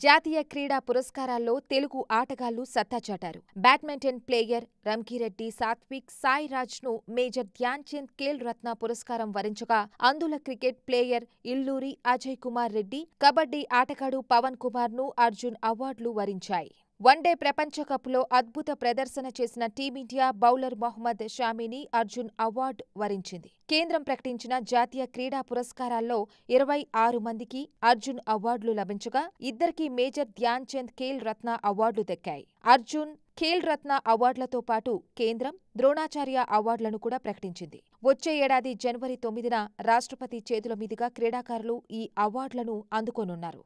జాతీయ క్రీడా పురస్కారాల్లో తెలుగు ఆటగాళ్లు సత్తా చాటారు. బ్యాడ్మింటన్ ప్లేయర్ రంకిరెడ్డి సాత్విక్ సాయిరాజ్ను మేజర్ ధ్యాన్చంద్ ఖేల్ రత్న పురస్కారం వరించగా, అందుల క్రికెట్ ప్లేయర్ ఇల్లూరి అజయ్ కుమార్ రెడ్డి, కబడ్డీ ఆటగాడు పవన్ కుమార్ను అర్జున్ అవార్డులు వరించాయి. వన్డే ప్రపంచకప్లో అద్భుత ప్రదర్శన చేసిన టీమిండియా బౌలర్ మొహమ్మద్ షామీని అర్జున్ అవార్డు వరించింది. కేంద్రం ప్రకటించిన జాతీయ క్రీడా పురస్కారాల్లో 26 మందికి అర్జున్ అవార్డులు లభించగా, ఇద్దరికి మేజర్ ధ్యాన్చంద్ ఖేల్ రత్న అవార్డులు దక్కాయి. అర్జున్, ఖేల్ రత్న అవార్డులతో పాటు కేంద్రం ద్రోణాచార్య అవార్డులను కూడా ప్రకటించింది. వచ్చే ఏడాది జనవరి 9న రాష్ట్రపతి చేతుల మీదుగా క్రీడాకారులు ఈ అవార్డులను అందుకోనున్నారు.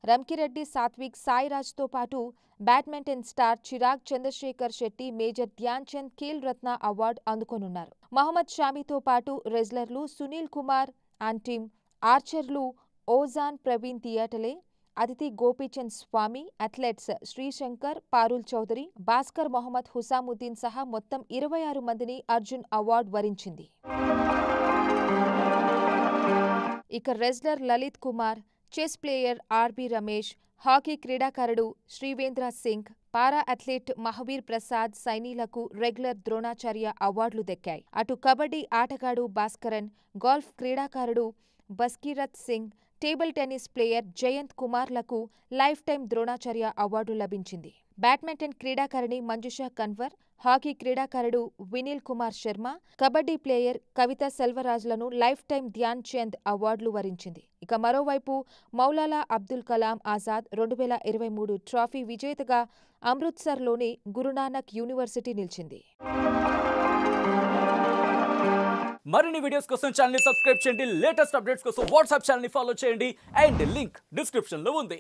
రంకిరెడ్డి సాత్విక్ సాయిరాజ్తో పాటు badminton star Chirag Chandrashekhar Shetty major Dhyanchand Khel Ratna award అందుకోనున్నారు. మహమ్మద్ షామీతో పాటు రెజ్లర్లు సునీల్ కుమార్ అండ్ టీమ్, ఆర్చర్లు ఓజాన్ ప్రవీణ్ థియాటలే, అదితి గోపీచంద్ స్వామి, అథ్లెట్స్ శ్రీశంకర్, పారుల్ చౌదరి, భాస్కర్ మొహమ్మద్ హుసాముద్దీన్ సహా మొత్తం 26 మందిని అర్జున్ అవార్డు వరించింది. ఇక wrestler Lalit Kumar, chess player R B Ramesh, hockey క్రీడాకారుడు శ్రీవేంద్ర సింగ్, పారా అథ్లెట్ మహావీర్ ప్రసాద్ సైనీలకు రెగ్యులర్ ద్రోణాచార్య అవార్డులు దక్కాయి. అటు కబడ్డీ ఆటగాడు భాస్కరన్, గోల్ఫ్ క్రీడాకారుడు Jaskirat Singh, table tennis player Jayant కుమార్లకు లైఫ్ టైం ద్రోణాచార్య అవార్డు లభించింది. బ్యాడ్మింటన్ క్రీడాకారిణి మంజుషా కన్వర్, హాకీ క్రీడాకారుడు వినీల్ కుమార్ శర్మ, కబడ్డీ ప్లేయర్ కవిత సెల్వరాజ్లను లైఫ్ టైం ధ్యాన్ చంద్ అవార్డులు వరించింది. ఇక మరోవైపు మౌలాలా అబ్దుల్ కలాం ఆజాద్ 2023 ట్రోఫీ విజేతగా అమృత్సర్లోని గురునానక్ యూనివర్సిటీ నిలిచింది. మరిన్ని వీడియోస్ కోసం ఛానల్ ని సబ్స్క్రైబ్ చేయండి. లేటెస్ట్ అప్డేట్స్ కోసం వాట్సాప్ ఛానల్ ని ఫాలో చేయండి. అండ్ లింక్ డిస్క్రిప్షన్ లో ఉంది.